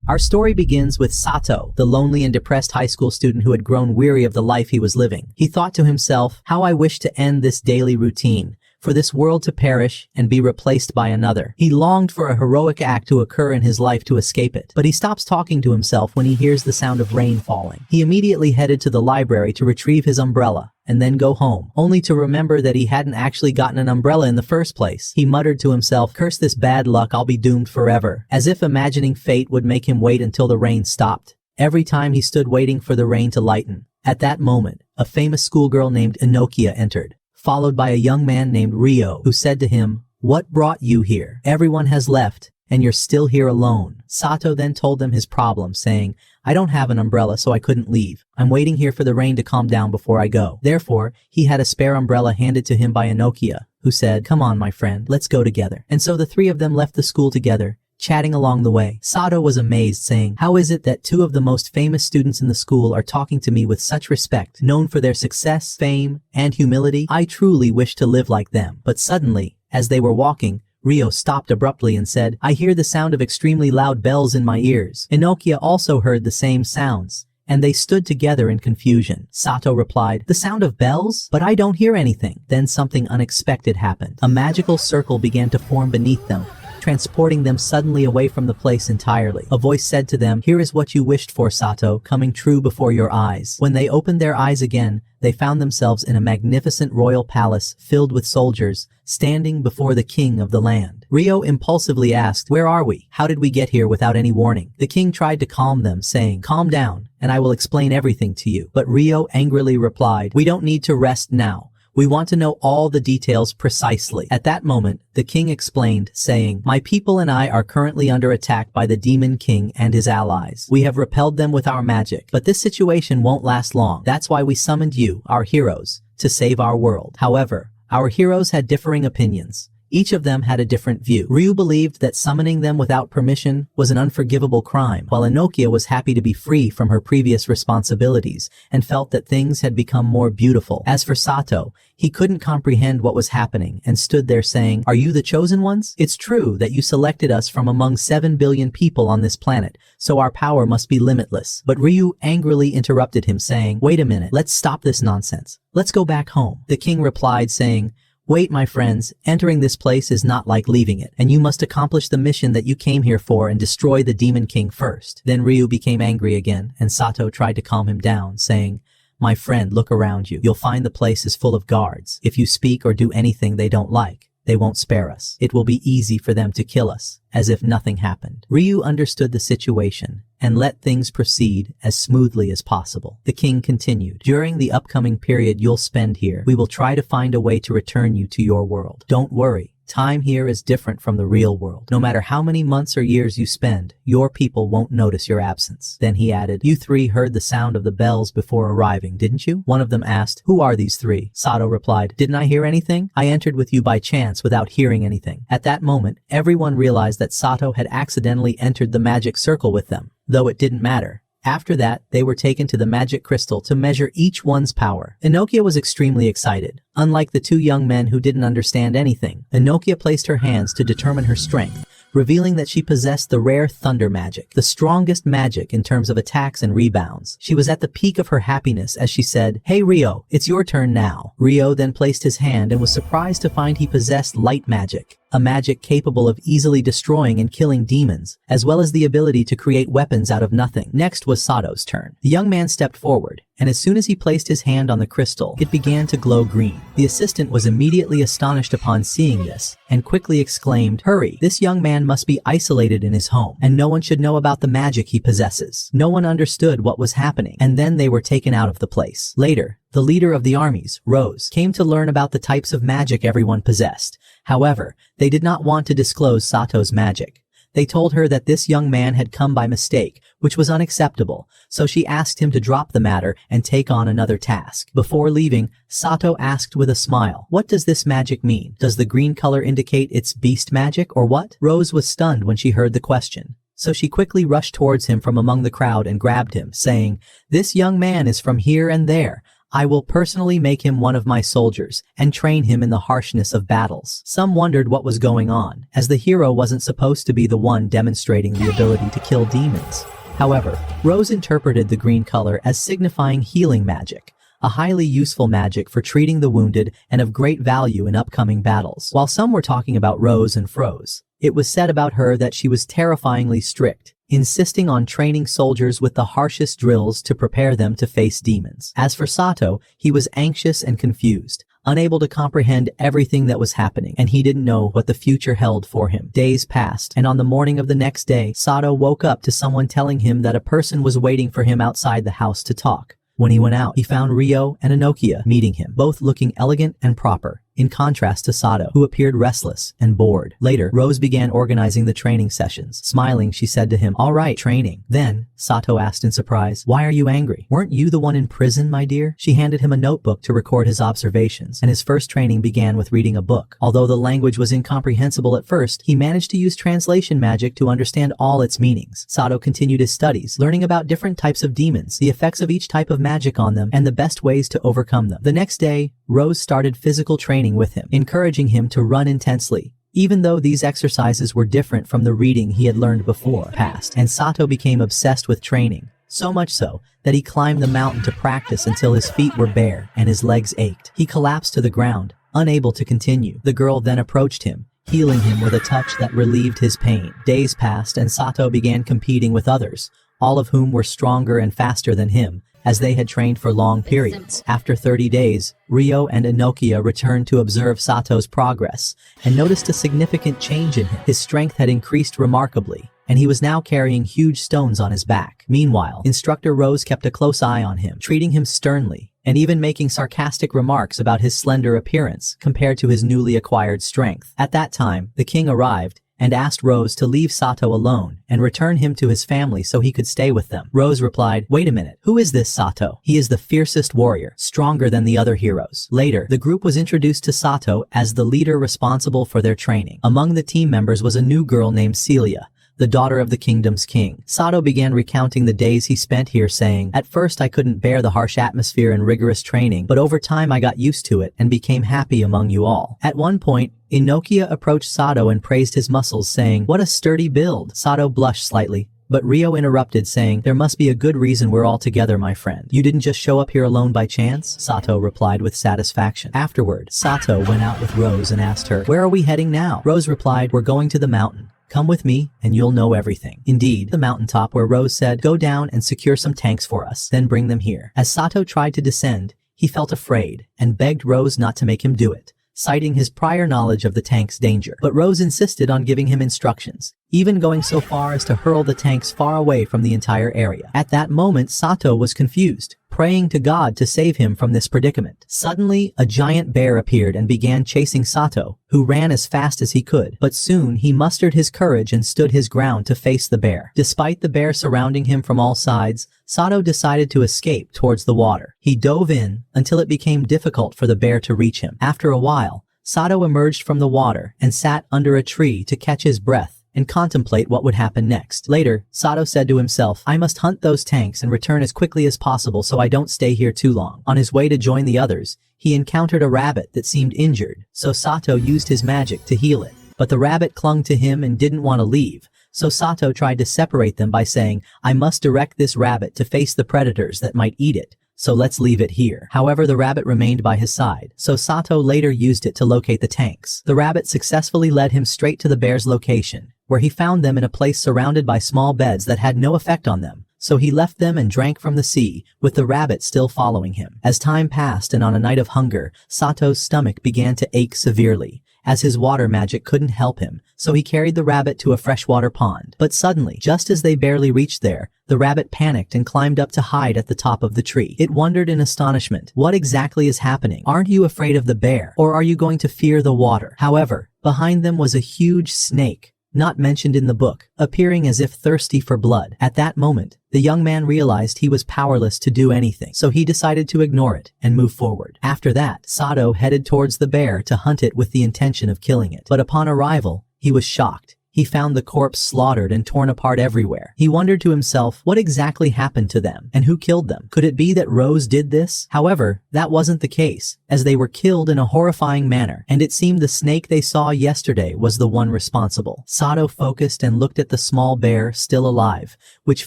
Our story begins with Sato, the lonely and depressed high school student who had grown weary of the life he was living. He thought to himself, how I wish to end this daily routine, for this world to perish and be replaced by another. He longed for a heroic act to occur in his life to escape it. But he stops talking to himself when he hears the sound of rain falling. He immediately headed to the library to retrieve his umbrella and then go home, only to remember that he hadn't actually gotten an umbrella in the first place. He muttered to himself, curse this bad luck, I'll be doomed forever, as if imagining fate would make him wait until the rain stopped. Every time he stood waiting for the rain to lighten. At that moment, a famous schoolgirl named Enokia entered, followed by a young man named Rio, who said to him, what brought you here? Everyone has left, and you're still here alone. Sato then told them his problem, saying, I don't have an umbrella, so I couldn't leave. I'm waiting here for the rain to calm down before I go. Therefore, he had a spare umbrella handed to him by Enokia, who said, come on, my friend, let's go together. And so the three of them left the school together, chatting along the way. Sato was amazed, saying, how is it that two of the most famous students in the school are talking to me with such respect, known for their success, fame, and humility? I truly wish to live like them. But suddenly, as they were walking, Rio stopped abruptly and said, I hear the sound of extremely loud bells in my ears. Enokia also heard the same sounds, and they stood together in confusion. Sato replied, the sound of bells? But I don't hear anything. Then something unexpected happened. A magical circle began to form beneath them, transporting them suddenly away from the place entirely. A voice said to them, here is what you wished for, Sato, coming true before your eyes. When they opened their eyes again, they found themselves in a magnificent royal palace filled with soldiers, standing before the king of the land. Rio impulsively asked, where are we? How did we get here without any warning? The king tried to calm them, saying, calm down, and I will explain everything to you. But Rio angrily replied, we don't need to rest now. We want to know all the details precisely. At that moment, the king explained, saying, my people and I are currently under attack by the Demon King and his allies. We have repelled them with our magic, but this situation won't last long. That's why we summoned you, our heroes, to save our world. However, our heroes had differing opinions. Each of them had a different view. Ryu believed that summoning them without permission was an unforgivable crime, while Enokia was happy to be free from her previous responsibilities and felt that things had become more beautiful. As for Sato, he couldn't comprehend what was happening and stood there saying, are you the chosen ones? It's true that you selected us from among 7 billion people on this planet, so our power must be limitless. But Ryu angrily interrupted him, saying, wait a minute, let's stop this nonsense. Let's go back home. The king replied, saying, wait, my friends, entering this place is not like leaving it, and you must accomplish the mission that you came here for and destroy the Demon King first. Then Ryu became angry again, and Sato tried to calm him down, saying, my friend, look around you. You'll find the place is full of guards. If you speak or do anything they don't like, they won't spare us. It will be easy for them to kill us, as if nothing happened. Ryu understood the situation and let things proceed as smoothly as possible. The king continued, during the upcoming period you'll spend here, we will try to find a way to return you to your world. Don't worry. Time here is different from the real world. No matter how many months or years you spend, your people won't notice your absence. Then he added, you three heard the sound of the bells before arriving, didn't you? One of them asked, who are these three? Sato replied, didn't I hear anything? I entered with you by chance without hearing anything. At that moment, everyone realized that Sato had accidentally entered the magic circle with them, though it didn't matter. After that, they were taken to the magic crystal to measure each one's power. Enokia was extremely excited. Unlike the two young men who didn't understand anything, Enokia placed her hands to determine her strength, revealing that she possessed the rare thunder magic, the strongest magic in terms of attacks and rebounds. She was at the peak of her happiness as she said, hey Rio, it's your turn now. Rio then placed his hand and was surprised to find he possessed light magic, a magic capable of easily destroying and killing demons, as well as the ability to create weapons out of nothing. Next was Sato's turn. The young man stepped forward, and as soon as he placed his hand on the crystal, it began to glow green. The assistant was immediately astonished upon seeing this, and quickly exclaimed, hurry, this young man must be isolated in his home, and no one should know about the magic he possesses. No one understood what was happening, and then they were taken out of the place. Later, the leader of the armies, Rose, came to learn about the types of magic everyone possessed. However, they did not want to disclose Sato's magic. They told her that this young man had come by mistake, which was unacceptable, so she asked him to drop the matter and take on another task. Before leaving, Sato asked with a smile, what does this magic mean? Does the green color indicate it's beast magic or what? Rose was stunned when she heard the question, so she quickly rushed towards him from among the crowd and grabbed him, saying, this young man is from here and there. I will personally make him one of my soldiers and train him in the harshness of battles. Some wondered what was going on, as the hero wasn't supposed to be the one demonstrating the ability to kill demons. However, Rose interpreted the green color as signifying healing magic, a highly useful magic for treating the wounded and of great value in upcoming battles. While some were talking about Rose and froze, it was said about her that she was terrifyingly strict, insisting on training soldiers with the harshest drills to prepare them to face demons. As for Sato, he was anxious and confused, unable to comprehend everything that was happening, and he didn't know what the future held for him. Days passed, and on the morning of the next day, Sato woke up to someone telling him that a person was waiting for him outside the house to talk. When he went out, he found Ryo and Inokia meeting him, both looking elegant and proper, in contrast to Sato, who appeared restless and bored. Later, Rose began organizing the training sessions. Smiling, she said to him, "All right, training." Then, Sato asked in surprise, "Why are you angry? Weren't you the one in prison, my dear?" She handed him a notebook to record his observations, and his first training began with reading a book. Although the language was incomprehensible at first, he managed to use translation magic to understand all its meanings. Sato continued his studies, learning about different types of demons, the effects of each type of magic on them, and the best ways to overcome them. The next day, Rose started physical training with him, encouraging him to run intensely, even though these exercises were different from the reading he had learned before. And Sato became obsessed with training, so much so that he climbed the mountain to practice until his feet were bare and his legs ached. He collapsed to the ground, unable to continue. The girl then approached him, healing him with a touch that relieved his pain. Days passed and Sato began competing with others, all of whom were stronger and faster than him, as they had trained for long periods. After 30 days, Ryo and Inokia returned to observe Sato's progress and noticed a significant change in him. His strength had increased remarkably, and he was now carrying huge stones on his back. Meanwhile, Instructor Rose kept a close eye on him, treating him sternly, and even making sarcastic remarks about his slender appearance compared to his newly acquired strength. At that time, the king arrived and asked Rose to leave Sato alone and return him to his family so he could stay with them. Rose replied, "Wait a minute, who is this Sato? He is the fiercest warrior, stronger than the other heroes." Later, the group was introduced to Sato as the leader responsible for their training. Among the team members was a new girl named Celia, the daughter of the kingdom's king. Sato began recounting the days he spent here, saying, "At first I couldn't bear the harsh atmosphere and rigorous training, but over time I got used to it and became happy among you all." At one point, Inokia approached Sato and praised his muscles, saying, "What a sturdy build." Sato blushed slightly, but Ryo interrupted, saying, "There must be a good reason we're all together, my friend. You didn't just show up here alone by chance?" Sato replied with satisfaction. Afterward, Sato went out with Rose and asked her, "Where are we heading now?" Rose replied, "We're going to the mountain. Come with me, and you'll know everything." Indeed, the mountaintop where Rose said, "Go down and secure some tanks for us, then bring them here." As Sato tried to descend, he felt afraid and begged Rose not to make him do it, citing his prior knowledge of the tank's danger. But Rose insisted on giving him instructions, even going so far as to hurl the tanks far away from the entire area. At that moment, Sato was confused, praying to God to save him from this predicament. Suddenly, a giant bear appeared and began chasing Sato, who ran as fast as he could. But soon, he mustered his courage and stood his ground to face the bear. Despite the bear surrounding him from all sides, Sato decided to escape towards the water. He dove in until it became difficult for the bear to reach him. After a while, Sato emerged from the water and sat under a tree to catch his breath and contemplate what would happen next. Later, Sato said to himself, "I must hunt those tanks and return as quickly as possible so I don't stay here too long." On his way to join the others, he encountered a rabbit that seemed injured, so Sato used his magic to heal it. But the rabbit clung to him and didn't want to leave, so Sato tried to separate them by saying, "I must direct this rabbit to face the predators that might eat it, so let's leave it here." However, the rabbit remained by his side, so Sato later used it to locate the tanks. The rabbit successfully led him straight to the bear's location, where he found them in a place surrounded by small beds that had no effect on them, so he left them and drank from the sea, with the rabbit still following him. As time passed and on a night of hunger, Sato's stomach began to ache severely, as his water magic couldn't help him, so he carried the rabbit to a freshwater pond. But suddenly, just as they barely reached there, the rabbit panicked and climbed up to hide at the top of the tree. It wondered in astonishment, "What exactly is happening? Aren't you afraid of the bear? Or are you going to fear the water?" However, behind them was a huge snake, not mentioned in the book, appearing as if thirsty for blood. At that moment, the young man realized he was powerless to do anything, so he decided to ignore it and move forward. After that, Sato headed towards the bear to hunt it with the intention of killing it. But upon arrival, he was shocked. he found the corpse slaughtered and torn apart everywhere. He wondered to himself what exactly happened to them and who killed them. Could it be that Rose did this? However, that wasn't the case, as they were killed in a horrifying manner, and it seemed the snake they saw yesterday was the one responsible. Sato focused and looked at the small bear still alive, which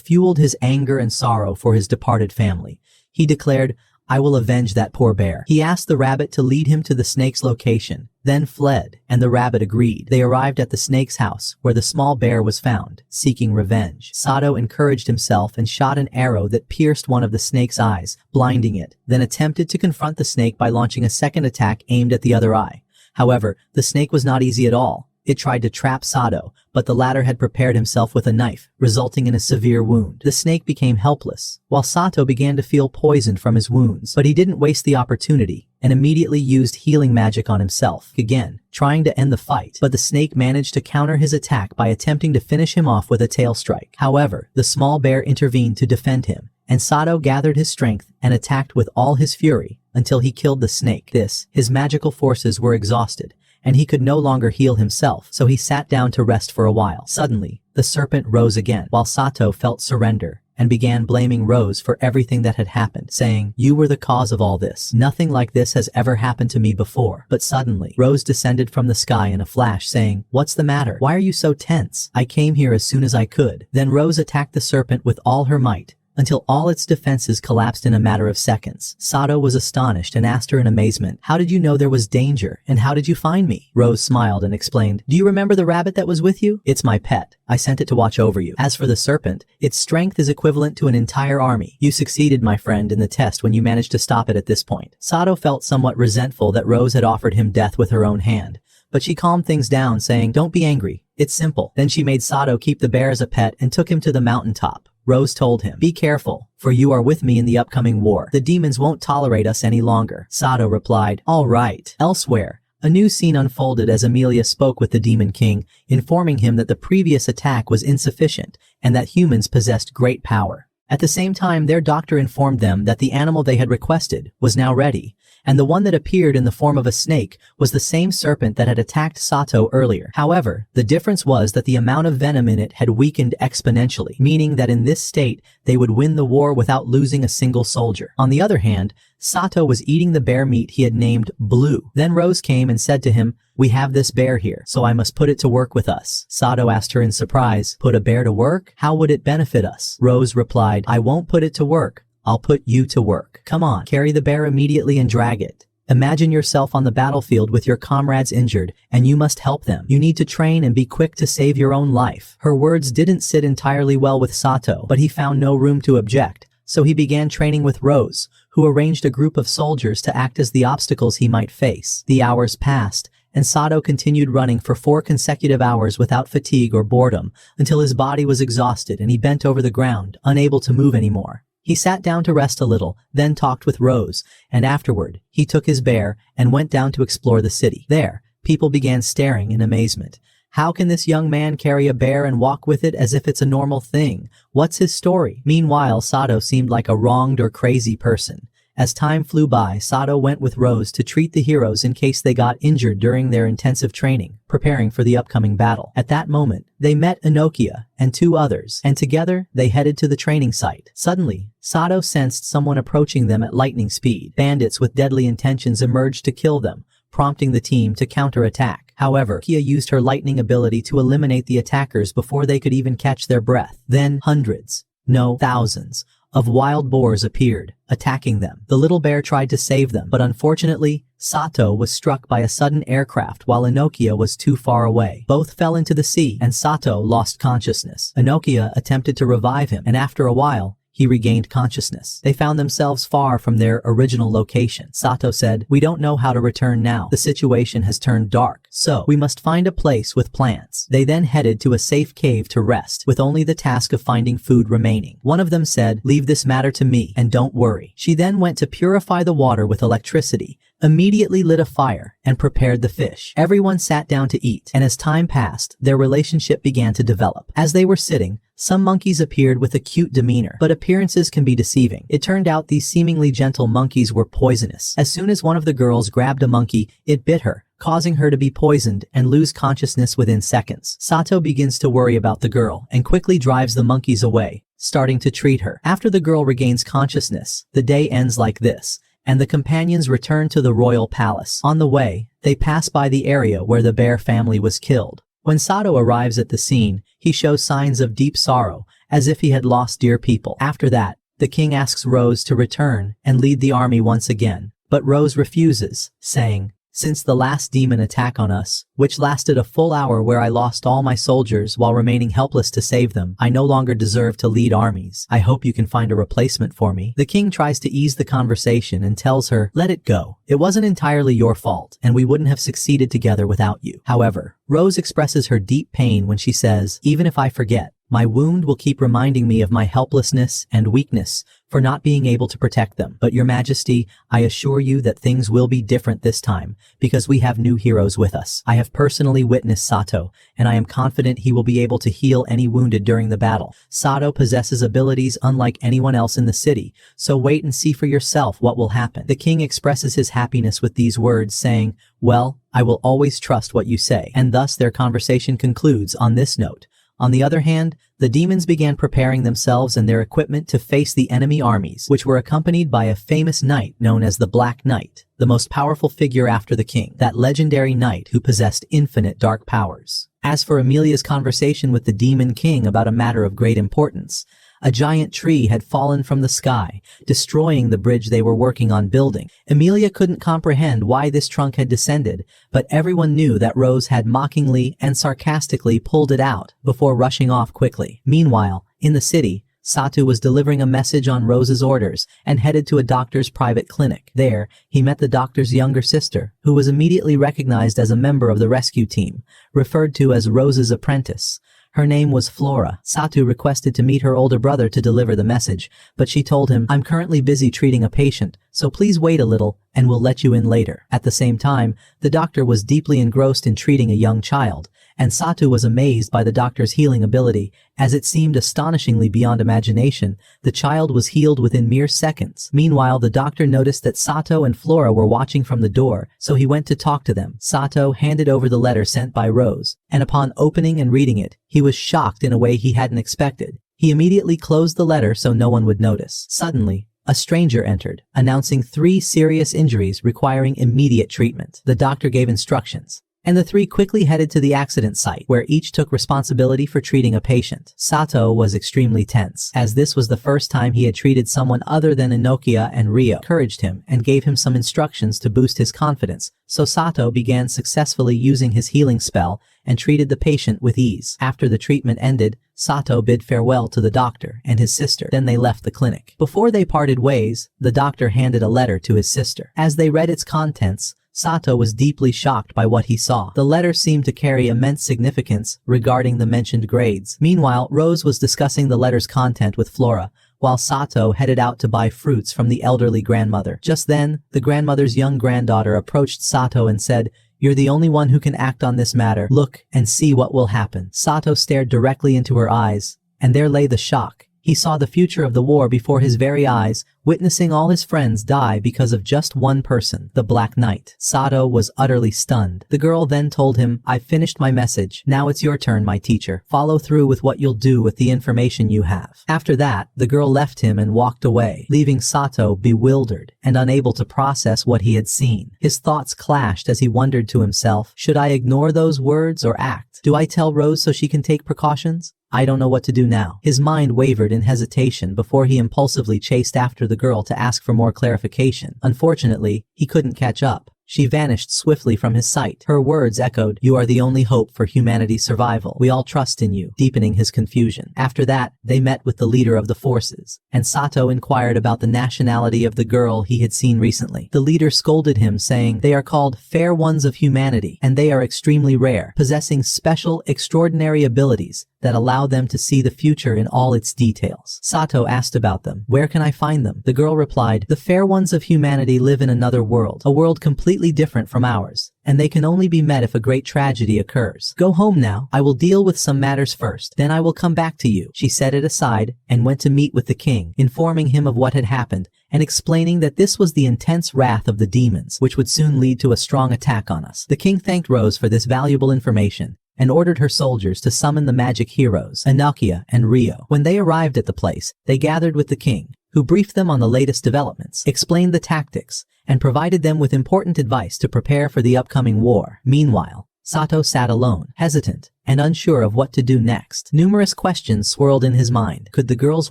fueled his anger and sorrow for his departed family. He declared, "I will avenge that poor bear." He asked the rabbit to lead him to the snake's location, then fled, and the rabbit agreed. They arrived at the snake's house, where the small bear was found, seeking revenge. Sato encouraged himself and shot an arrow that pierced one of the snake's eyes, blinding it, then attempted to confront the snake by launching a second attack aimed at the other eye. However, the snake was not easy at all. It tried to trap Sato, but the latter had prepared himself with a knife, resulting in a severe wound. The snake became helpless, while Sato began to feel poisoned from his wounds. But he didn't waste the opportunity, and immediately used healing magic on himself, again, trying to end the fight. But the snake managed to counter his attack by attempting to finish him off with a tail strike. However, the small bear intervened to defend him, and Sato gathered his strength and attacked with all his fury until he killed the snake. His magical forces were exhausted, and he could no longer heal himself, so he sat down to rest for a while. Suddenly, the serpent rose again, while Sato felt surrender, and began blaming Rose for everything that had happened, saying, "You were the cause of all this. Nothing like this has ever happened to me before." But suddenly, Rose descended from the sky in a flash, saying, "What's the matter? Why are you so tense? I came here as soon as I could." Then Rose attacked the serpent with all her might, until all its defenses collapsed in a matter of seconds. Sato was astonished and asked her in amazement, "How did you know there was danger, and how did you find me?" Rose smiled and explained, "Do you remember the rabbit that was with you? It's my pet. I sent it to watch over you. As for the serpent, its strength is equivalent to an entire army. You succeeded, my friend, in the test when you managed to stop it at this point." Sato felt somewhat resentful that Rose had offered him death with her own hand, but she calmed things down, saying, "Don't be angry. It's simple." Then she made Sato keep the bear as a pet and took him to the mountaintop. Rose told him, "Be careful, for you are with me in the upcoming war. The demons won't tolerate us any longer." Sato replied, "All right." Elsewhere, a new scene unfolded as Amelia spoke with the Demon King, informing him that the previous attack was insufficient and that humans possessed great power. At the same time, their doctor informed them that the animal they had requested was now ready, and the one that appeared in the form of a snake was the same serpent that had attacked Sato earlier. However, the difference was that the amount of venom in it had weakened exponentially, meaning that in this state, they would win the war without losing a single soldier. On the other hand, Sato was eating the bear meat he had named Blue. Then Rose came and said to him, "We have this bear here, so I must put it to work with us." Sato asked her in surprise, "Put a bear to work? How would it benefit us?" Rose replied, "I won't put it to work. I'll put you to work. Come on, carry the bear immediately and drag it. Imagine yourself on the battlefield with your comrades injured, and you must help them. You need to train and be quick to save your own life." Her words didn't sit entirely well with Sato, but he found no room to object, so he began training with Rose, who arranged a group of soldiers to act as the obstacles he might face. The hours passed, and Sato continued running for 4 consecutive hours without fatigue or boredom, until his body was exhausted and he bent over the ground, unable to move anymore. He sat down to rest a little, then talked with Rose, and afterward, he took his bear and went down to explore the city. There, people began staring in amazement. How can this young man carry a bear and walk with it as if it's a normal thing? What's his story? Meanwhile, Sato seemed like a wronged or crazy person. As time flew by, Sato went with Rose to treat the heroes in case they got injured during their intensive training, preparing for the upcoming battle. At that moment, they met Enokia and 2 others, and together, they headed to the training site. Suddenly, Sato sensed someone approaching them at lightning speed. Bandits with deadly intentions emerged to kill them, prompting the team to counterattack. However, Kia used her lightning ability to eliminate the attackers before they could even catch their breath. Then, hundreds, no, thousands, of wild boars appeared, attacking them. The little bear tried to save them, but unfortunately, Sato was struck by a sudden aircraft while Enokia was too far away. Both fell into the sea, and Sato lost consciousness. Enokia attempted to revive him, and after a while, he regained consciousness. They found themselves far from their original location. Sato said, "We don't know how to return now. The situation has turned dark, so we must find a place with plants." They then headed to a safe cave to rest, with only the task of finding food remaining. One of them said, "Leave this matter to me, and don't worry." She then went to purify the water with electricity, immediately lit a fire, and prepared the fish. Everyone sat down to eat, and as time passed, their relationship began to develop. As they were sitting, some monkeys appeared with a cute demeanor, but appearances can be deceiving. It turned out these seemingly gentle monkeys were poisonous. As soon as one of the girls grabbed a monkey, it bit her, causing her to be poisoned and lose consciousness within seconds. Sato begins to worry about the girl and quickly drives the monkeys away, starting to treat her. After the girl regains consciousness, the day ends like this, and the companions return to the royal palace. On the way, they pass by the area where the bear family was killed. When Sato arrives at the scene, he shows signs of deep sorrow, as if he had lost dear people. After that, the king asks Rose to return and lead the army once again, but Rose refuses, saying, "Since the last demon attack on us, which lasted a full hour where I lost all my soldiers while remaining helpless to save them, I no longer deserve to lead armies. I hope you can find a replacement for me." The king tries to ease the conversation and tells her, "Let it go. It wasn't entirely your fault, and we wouldn't have succeeded together without you." However, Rose expresses her deep pain when she says, "Even if I forget, my wound will keep reminding me of my helplessness and weakness for not being able to protect them. But Your Majesty, I assure you that things will be different this time, because we have new heroes with us. I have personally witnessed Sato, and I am confident he will be able to heal any wounded during the battle. Sato possesses abilities unlike anyone else in the city, so wait and see for yourself what will happen." The king expresses his happiness with these words, saying, "Well, I will always trust what you say." And thus their conversation concludes on this note. On the other hand, the demons began preparing themselves and their equipment to face the enemy armies, which were accompanied by a famous knight known as the Black Knight, the most powerful figure after the king, that legendary knight who possessed infinite dark powers. As for Emilia's conversation with the demon king about a matter of great importance, a giant tree had fallen from the sky, destroying the bridge they were working on building. Emilia couldn't comprehend why this trunk had descended, but everyone knew that Rose had mockingly and sarcastically pulled it out before rushing off quickly. Meanwhile, in the city, Sato was delivering a message on Rose's orders and headed to a doctor's private clinic. There, he met the doctor's younger sister, who was immediately recognized as a member of the rescue team, referred to as Rose's apprentice. Her name was Flora. Sato requested to meet her older brother to deliver the message, but she told him, "I'm currently busy treating a patient, so please wait a little, and we'll let you in later." At the same time, the doctor was deeply engrossed in treating a young child, and Sato was amazed by the doctor's healing ability, as it seemed astonishingly beyond imagination. The child was healed within mere seconds. Meanwhile, the doctor noticed that Sato and Flora were watching from the door, so he went to talk to them. Sato handed over the letter sent by Rose, and upon opening and reading it, he was shocked in a way he hadn't expected. He immediately closed the letter so no one would notice. Suddenly, a stranger entered, announcing 3 serious injuries requiring immediate treatment. The doctor gave instructions, and the 3 quickly headed to the accident site, where each took responsibility for treating a patient. Sato was extremely tense, as this was the first time he had treated someone other than Inokia, and Rio encouraged him and gave him some instructions to boost his confidence, so Sato began successfully using his healing spell and treated the patient with ease. After the treatment ended, Sato bid farewell to the doctor and his sister. Then they left the clinic. Before they parted ways, the doctor handed a letter to his sister. As they read its contents, Sato was deeply shocked by what he saw. The letter seemed to carry immense significance regarding the mentioned grades. Meanwhile, Rose was discussing the letter's content with Flora, while Sato headed out to buy fruits from the elderly grandmother. Just then, the grandmother's young granddaughter approached Sato and said, "You're the only one who can act on this matter. Look and see what will happen." Sato stared directly into her eyes, and there lay the shock. He saw the future of the war before his very eyes, witnessing all his friends die because of just one person, the Black Knight. Sato was utterly stunned. The girl then told him, "I've finished my message. Now it's your turn, my teacher. Follow through with what you'll do with the information you have." After that, the girl left him and walked away, leaving Sato bewildered and unable to process what he had seen. His thoughts clashed as he wondered to himself, should I ignore those words or act? Do I tell Rose so she can take precautions? I don't know what to do now. His mind wavered in hesitation before he impulsively chased after the girl to ask for more clarification. Unfortunately, he couldn't catch up. She vanished swiftly from his sight. Her words echoed, "You are the only hope for humanity's survival. We all trust in you," deepening his confusion. After that, they met with the leader of the forces, and Sato inquired about the nationality of the girl he had seen recently. The leader scolded him, saying, "They are called fair ones of humanity, and they are extremely rare, possessing special, extraordinary abilities that allow them to see the future in all its details. Sato asked about them. Where can I find them? The girl replied, the fair ones of humanity live in another world, a world completely different from ours, and they can only be met if a great tragedy occurs. Go home now, I will deal with some matters first, then I will come back to you. She set it aside and went to meet with the king, informing him of what had happened and explaining that this was the intense wrath of the demons, which would soon lead to a strong attack on us. The king thanked Rose for this valuable information and ordered her soldiers to summon the magic heroes, Inokia and Rio. When they arrived at the place, they gathered with the king, who briefed them on the latest developments, explained the tactics, and provided them with important advice to prepare for the upcoming war. Meanwhile, Sato sat alone, hesitant, and unsure of what to do next. Numerous questions swirled in his mind. Could the girl's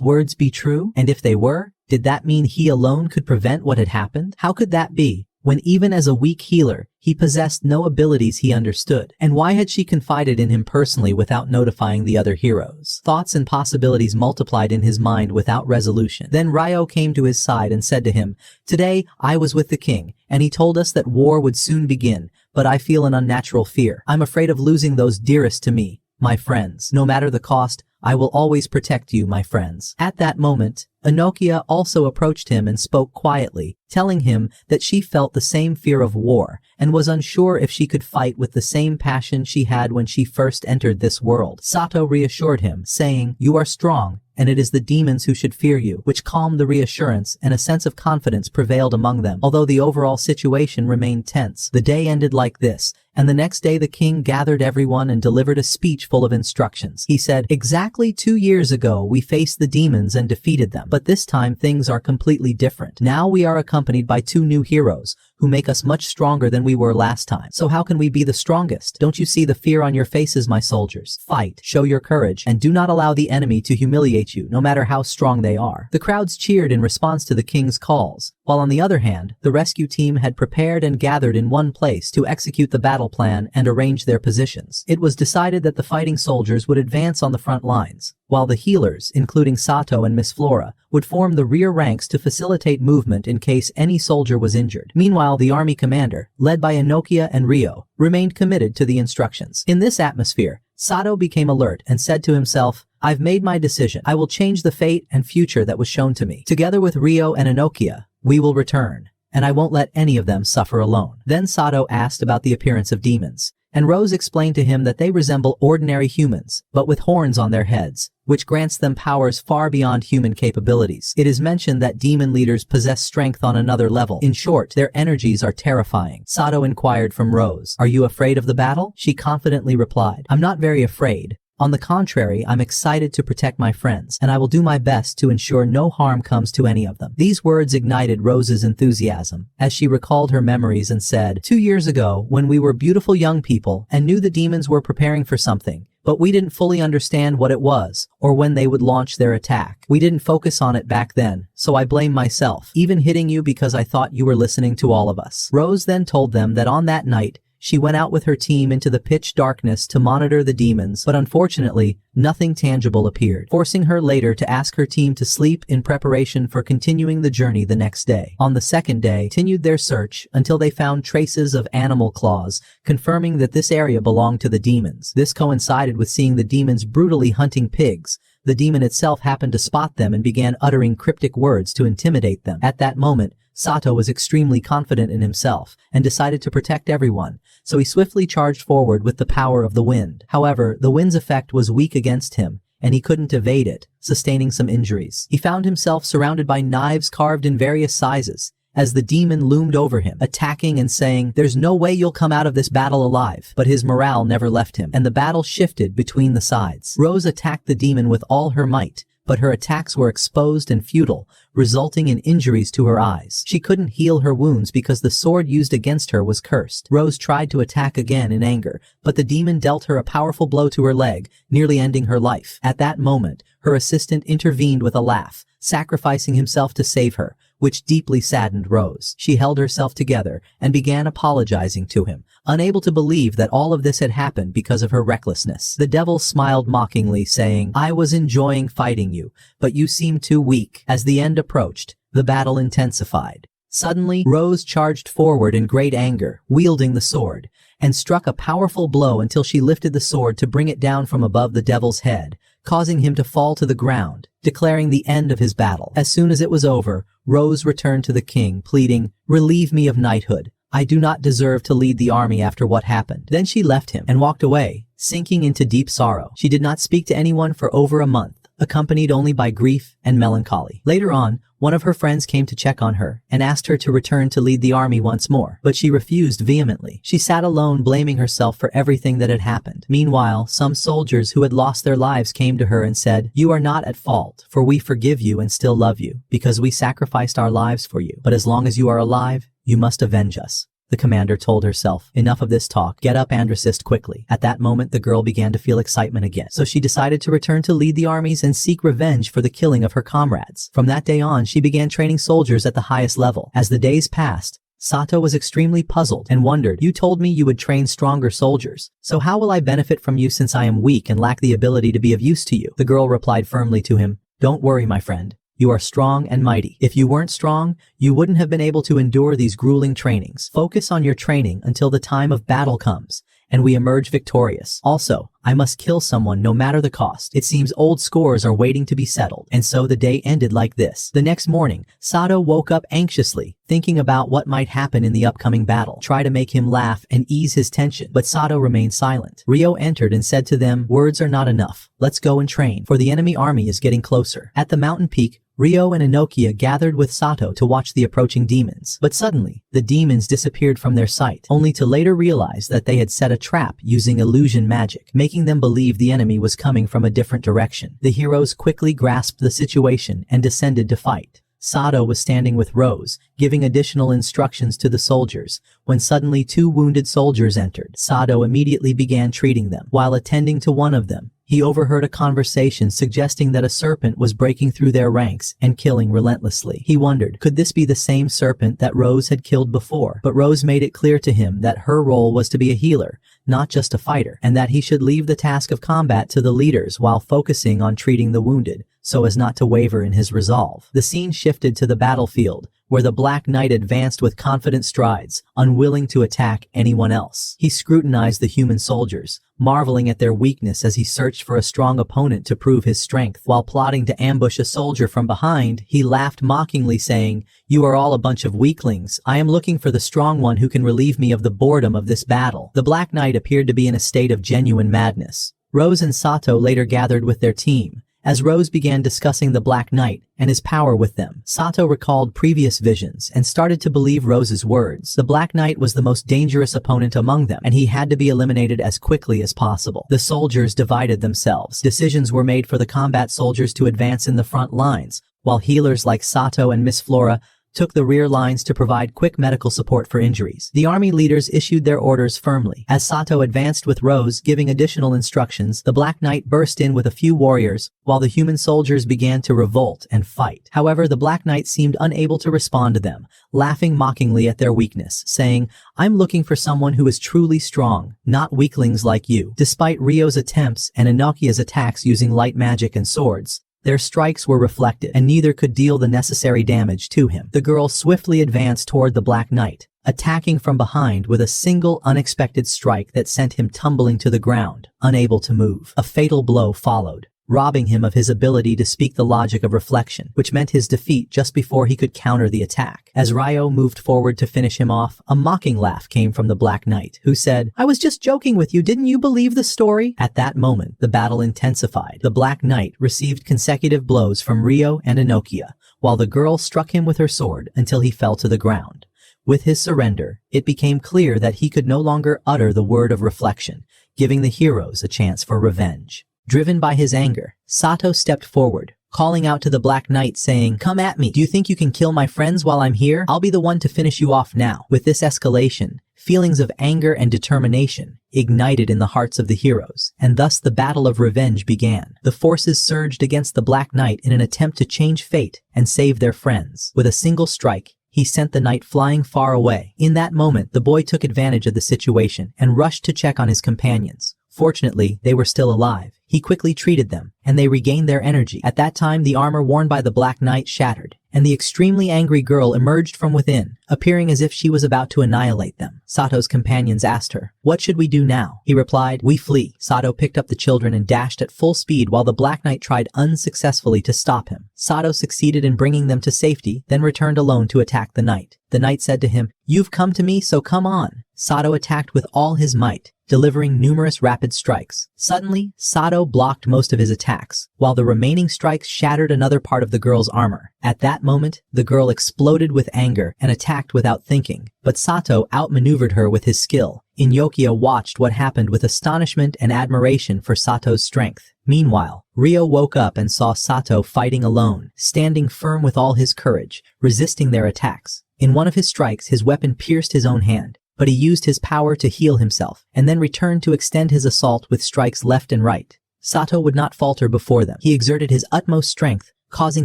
words be true? And if they were, did that mean he alone could prevent what had happened? How could that be, when even as a weak healer, he possessed no abilities he understood? And why had she confided in him personally without notifying the other heroes? Thoughts and possibilities multiplied in his mind without resolution. Then Ryo came to his side and said to him, today, I was with the king, and he told us that war would soon begin, but I feel an unnatural fear. I'm afraid of losing those dearest to me, my friends. No matter the cost, I will always protect you, my friends. At that moment, Inokia also approached him and spoke quietly, telling him that she felt the same fear of war and was unsure if she could fight with the same passion she had when she first entered this world. Sato reassured him, saying, you are strong, and it is the demons who should fear you, which calmed the reassurance and a sense of confidence prevailed among them. Although the overall situation remained tense, the day ended like this, and the next day the king gathered everyone and delivered a speech full of instructions. He said, exactly 2 years ago we faced the demons and defeated them, but this time things are completely different. Now we are accompanied by 2 new heroes, who make us much stronger than we were last time. So how can we be the strongest? Don't you see the fear on your faces, my soldiers? Fight, show your courage, and do not allow the enemy to humiliate you, no matter how strong they are. The crowds cheered in response to the king's calls, while on the other hand, the rescue team had prepared and gathered in one place to execute the battle plan and arrange their positions. It was decided that the fighting soldiers would advance on the front lines, while the healers, including Sato and Miss Flora, would form the rear ranks to facilitate movement in case any soldier was injured. Meanwhile, the army commander, led by Inokia and Rio, remained committed to the instructions. In this atmosphere, Sato became alert and said to himself, I've made my decision. I will change the fate and future that was shown to me. Together with Rio and Inokia, we will return, and I won't let any of them suffer alone. Then Sato asked about the appearance of demons, and Rose explained to him that they resemble ordinary humans, but with horns on their heads, which grants them powers far beyond human capabilities. It is mentioned that demon leaders possess strength on another level. In short, their energies are terrifying. Sato inquired from Rose, are you afraid of the battle? She confidently replied, I'm not very afraid. On the contrary, I'm excited to protect my friends, and I will do my best to ensure no harm comes to any of them. These words ignited Rose's enthusiasm, as she recalled her memories and said, 2 years ago, when we were beautiful young people and knew the demons were preparing for something, but we didn't fully understand what it was, or when they would launch their attack. We didn't focus on it back then, so I blame myself, even hitting you because I thought you were listening to all of us. Rose then told them that on that night, she went out with her team into the pitch darkness to monitor the demons, but unfortunately, nothing tangible appeared, forcing her later to ask her team to sleep in preparation for continuing the journey the next day. On the second day, continued their search until they found traces of animal claws, confirming that this area belonged to the demons. This coincided with seeing the demons brutally hunting pigs. The demon itself happened to spot them and began uttering cryptic words to intimidate them. At that moment, Sato was extremely confident in himself and decided to protect everyone, so he swiftly charged forward with the power of the wind. However, the wind's effect was weak against him, and he couldn't evade it, sustaining some injuries. He found himself surrounded by knives carved in various sizes, as the demon loomed over him, attacking and saying, there's no way you'll come out of this battle alive. But his morale never left him, and the battle shifted between the sides. Rose attacked the demon with all her might, but her attacks were exposed and futile, resulting in injuries to her eyes. She couldn't heal her wounds because the sword used against her was cursed. Rose tried to attack again in anger, but the demon dealt her a powerful blow to her leg, nearly ending her life. At that moment, her assistant intervened with a laugh, sacrificing himself to save her, which deeply saddened Rose. She held herself together and began apologizing to him, unable to believe that all of this had happened because of her recklessness. The devil smiled mockingly, saying, I was enjoying fighting you, but you seemed too weak. As the end approached, the battle intensified. Suddenly, Rose charged forward in great anger, wielding the sword, and struck a powerful blow until she lifted the sword to bring it down from above the devil's head, causing him to fall to the ground, declaring the end of his battle. As soon as it was over, Rose returned to the king, pleading, "Relieve me of knighthood. I do not deserve to lead the army after what happened." Then she left him and walked away, sinking into deep sorrow. She did not speak to anyone for over a month, accompanied only by grief and melancholy. Later on, one of her friends came to check on her and asked her to return to lead the army once more, but she refused vehemently. She sat alone, blaming herself for everything that had happened. Meanwhile, some soldiers who had lost their lives came to her and said, "You are not at fault, for we forgive you and still love you, because we sacrificed our lives for you. But as long as you are alive, you must avenge us." The commander told herself, "Enough of this talk. Get up and resist quickly." At that moment, the girl began to feel excitement again. So she decided to return to lead the armies and seek revenge for the killing of her comrades. From that day on, she began training soldiers at the highest level. As the days passed, Sato was extremely puzzled and wondered, "You told me you would train stronger soldiers. So how will I benefit from you since I am weak and lack the ability to be of use to you?" The girl replied firmly to him, "Don't worry, my friend. You are strong and mighty. If you weren't strong, you wouldn't have been able to endure these grueling trainings. Focus on your training until the time of battle comes, and we emerge victorious. Also, I must kill someone no matter the cost. It seems old scores are waiting to be settled." And so the day ended like this. The next morning, Sato woke up anxiously, thinking about what might happen in the upcoming battle. Try to make him laugh and ease his tension, but Sato remained silent. Ryo entered and said to them, "Words are not enough. Let's go and train, for the enemy army is getting closer." At the mountain peak, Ryo and Enokia gathered with Sato to watch the approaching demons. But suddenly, the demons disappeared from their sight, only to later realize that they had set a trap using illusion magic, making them believe the enemy was coming from a different direction. The heroes quickly grasped the situation and descended to fight. Sato was standing with Rose, giving additional instructions to the soldiers, when suddenly two wounded soldiers entered. Sato immediately began treating them. While attending to one of them, he overheard a conversation suggesting that a serpent was breaking through their ranks and killing relentlessly. He wondered, could this be the same serpent that Rose had killed before? But Rose made it clear to him that her role was to be a healer, not just a fighter, and that he should leave the task of combat to the leaders while focusing on treating the wounded, so as not to waver in his resolve. The scene shifted to the battlefield, where the Black Knight advanced with confident strides, unwilling to attack anyone else. He scrutinized the human soldiers, marveling at their weakness as he searched for a strong opponent to prove his strength. While plotting to ambush a soldier from behind, he laughed mockingly, saying, "You are all a bunch of weaklings. I am looking for the strong one who can relieve me of the boredom of this battle." The Black Knight appeared to be in a state of genuine madness. Rose and Sato later gathered with their team, as Rose began discussing the Black Knight and his power with them. Sato recalled previous visions and started to believe Rose's words. The Black Knight was the most dangerous opponent among them, and he had to be eliminated as quickly as possible. The soldiers divided themselves. Decisions were made for the combat soldiers to advance in the front lines, while healers like Sato and Miss Flora took the rear lines to provide quick medical support for injuries. The army leaders issued their orders firmly. As Sato advanced with Rose giving additional instructions, the Black Knight burst in with a few warriors, while the human soldiers began to revolt and fight. However, the Black Knight seemed unable to respond to them, laughing mockingly at their weakness, saying, "I'm looking for someone who is truly strong, not weaklings like you." Despite Ryo's attempts and Enokia's attacks using light magic and swords, their strikes were reflected, and neither could deal the necessary damage to him. The girl swiftly advanced toward the Black Knight, attacking from behind with a single unexpected strike that sent him tumbling to the ground, unable to move. A fatal blow followed, robbing him of his ability to speak the logic of reflection, which meant his defeat just before he could counter the attack. As Ryo moved forward to finish him off, a mocking laugh came from the Black Knight, who said, "I was just joking with you, didn't you believe the story?" At that moment, the battle intensified. The Black Knight received consecutive blows from Ryo and Enokia, while the girl struck him with her sword until he fell to the ground. With his surrender, it became clear that he could no longer utter the word of reflection, giving the heroes a chance for revenge. Driven by his anger, Sato stepped forward, calling out to the Black Knight saying, "Come at me. Do you think you can kill my friends while I'm here? I'll be the one to finish you off now." With this escalation, feelings of anger and determination ignited in the hearts of the heroes, and thus the battle of revenge began. The forces surged against the Black Knight in an attempt to change fate and save their friends. With a single strike, he sent the knight flying far away. In that moment, the boy took advantage of the situation and rushed to check on his companions. Fortunately, they were still alive. He quickly treated them, and they regained their energy. At that time, the armor worn by the Black Knight shattered, and the extremely angry girl emerged from within, appearing as if she was about to annihilate them. Sato's companions asked her, "What should we do now?" He replied, "We flee." Sato picked up the children and dashed at full speed while the Black Knight tried unsuccessfully to stop him. Sato succeeded in bringing them to safety, then returned alone to attack the knight. The knight said to him, "You've come to me, so come on." Sato attacked with all his might, delivering numerous rapid strikes. Suddenly, Sato blocked most of his attacks, while the remaining strikes shattered another part of the girl's armor. At that moment, the girl exploded with anger and attacked without thinking, but Sato outmaneuvered her with his skill. Inyokia watched what happened with astonishment and admiration for Sato's strength. Meanwhile, Ryo woke up and saw Sato fighting alone, standing firm with all his courage, resisting their attacks. In one of his strikes, his weapon pierced his own hand, but he used his power to heal himself, and then returned to extend his assault with strikes left and right. Sato would not falter before them. He exerted his utmost strength, causing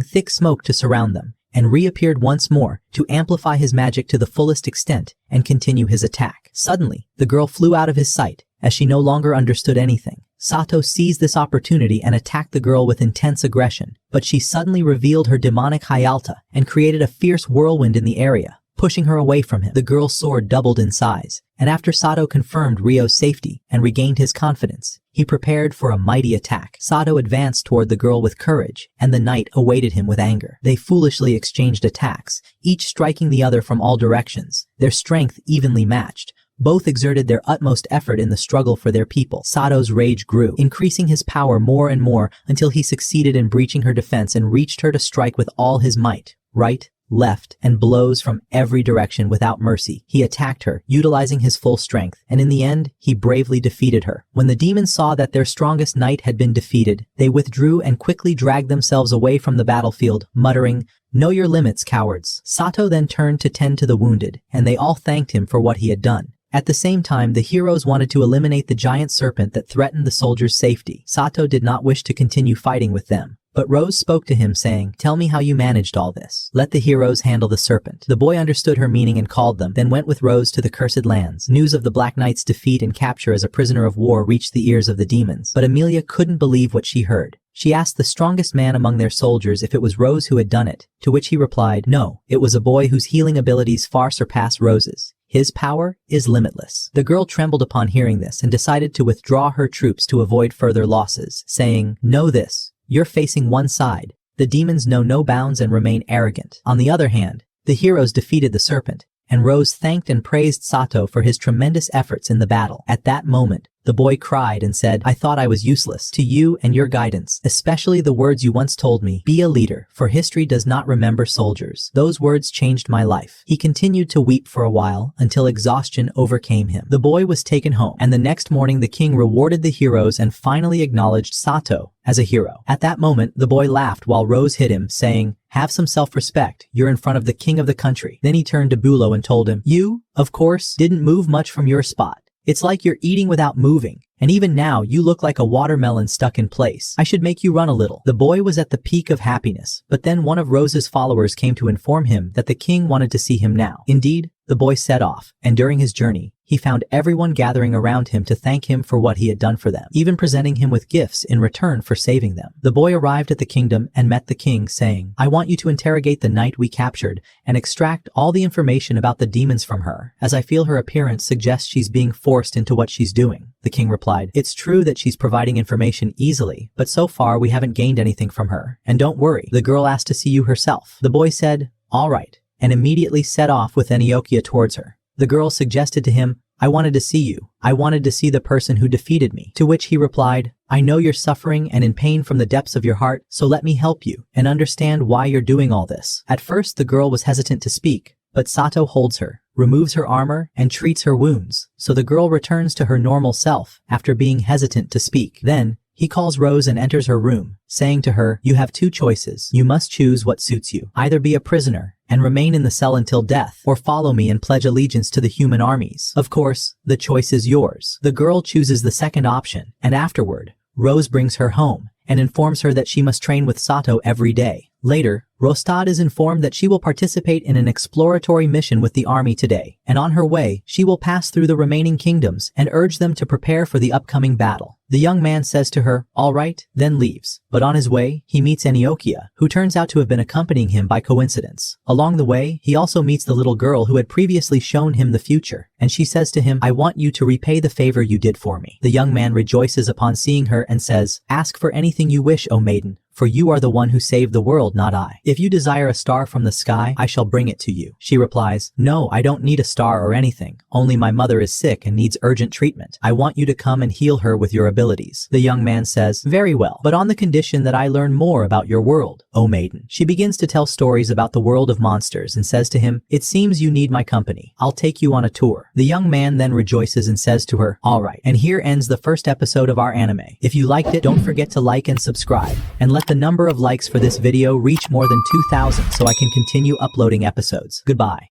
thick smoke to surround them, and reappeared once more to amplify his magic to the fullest extent and continue his attack. Suddenly, the girl flew out of his sight, as she no longer understood anything. Sato seized this opportunity and attacked the girl with intense aggression, but she suddenly revealed her demonic Hyalta and created a fierce whirlwind in the area, pushing her away from him. The girl's sword doubled in size, and after Sato confirmed Ryo's safety and regained his confidence, he prepared for a mighty attack. Sato advanced toward the girl with courage, and the knight awaited him with anger. They foolishly exchanged attacks, each striking the other from all directions, their strength evenly matched. Both exerted their utmost effort in the struggle for their people. Sato's rage grew, increasing his power more and more until he succeeded in breaching her defense and reached her to strike with all his might. Right, left, and blows from every direction without mercy. He attacked her, utilizing his full strength, and in the end, he bravely defeated her. When the demons saw that their strongest knight had been defeated, they withdrew and quickly dragged themselves away from the battlefield, muttering, "Know your limits, cowards." Sato then turned to tend to the wounded, and they all thanked him for what he had done. At the same time, the heroes wanted to eliminate the giant serpent that threatened the soldiers' safety. Sato did not wish to continue fighting with them, but Rose spoke to him saying, "Tell me how you managed all this. Let the heroes handle the serpent." The boy understood her meaning and called them, then went with Rose to the Cursed Lands. News of the Black Knight's defeat and capture as a prisoner of war reached the ears of the demons, but Amelia couldn't believe what she heard. She asked the strongest man among their soldiers if it was Rose who had done it, to which he replied, "No, it was a boy whose healing abilities far surpass Rose's. His power is limitless." The girl trembled upon hearing this and decided to withdraw her troops to avoid further losses, saying, "Know this. You're facing one side. The demons know no bounds and remain arrogant." On the other hand, the heroes defeated the serpent, and Rose thanked and praised Sato for his tremendous efforts in the battle. At that moment, the boy cried and said, "I thought I was useless to you and your guidance, especially the words you once told me, 'Be a leader, for history does not remember soldiers.' Those words changed my life." He continued to weep for a while until exhaustion overcame him. The boy was taken home, and the next morning the king rewarded the heroes and finally acknowledged Sato as a hero. At that moment, the boy laughed while Rose hit him, saying, "Have some self-respect, you're in front of the king of the country." Then he turned to Bulo and told him, "You, of course, didn't move much from your spot. It's like you're eating without moving, and even now you look like a watermelon stuck in place. I should make you run a little." The boy was at the peak of happiness, but then one of Rose's followers came to inform him that the king wanted to see him now. Indeed, the boy set off, and during his journey, he found everyone gathering around him to thank him for what he had done for them, even presenting him with gifts in return for saving them. The boy arrived at the kingdom and met the king, saying, "I want you to interrogate the knight we captured and extract all the information about the demons from her, as I feel her appearance suggests she's being forced into what she's doing." The king replied, "It's true that she's providing information easily, but so far we haven't gained anything from her. And don't worry, the girl asked to see you herself." The boy said, "All right," and immediately set off with Inyokia towards her. The girl suggested to him, "I wanted to see you. I wanted to see the person who defeated me." To which he replied, "I know you're suffering and in pain from the depths of your heart, so let me help you and understand why you're doing all this." At first the girl was hesitant to speak, but Sato holds her, removes her armor, and treats her wounds, so the girl returns to her normal self after being hesitant to speak. Then, he calls Rose and enters her room, saying to her, "You have two choices. You must choose what suits you. Either be a prisoner and remain in the cell until death, or follow me and pledge allegiance to the human armies. Of course, the choice is yours." The girl chooses the second option, and afterward, Rose brings her home and informs her that she must train with Sato every day. Later, Rostad is informed that she will participate in an exploratory mission with the army today, and on her way, she will pass through the remaining kingdoms and urge them to prepare for the upcoming battle. The young man says to her, "All right," then leaves. But on his way, he meets Aniokia, who turns out to have been accompanying him by coincidence. Along the way, he also meets the little girl who had previously shown him the future, and she says to him, "I want you to repay the favor you did for me." The young man rejoices upon seeing her and says, "Ask for anything you wish, O maiden, for you are the one who saved the world, not I. If you desire a star from the sky, I shall bring it to you." She replies, "No, I don't need a star or anything, only my mother is sick and needs urgent treatment. I want you to come and heal her with your abilities." The young man says, "Very well, but on the condition that I learn more about your world, O maiden." She begins to tell stories about the world of monsters and says to him, "It seems you need my company. I'll take you on a tour." The young man then rejoices and says to her, "All right." And here ends the first episode of our anime. If you liked it, don't forget to like and subscribe, and let the number of likes for this video reach more than 2,000 so I can continue uploading episodes. Goodbye.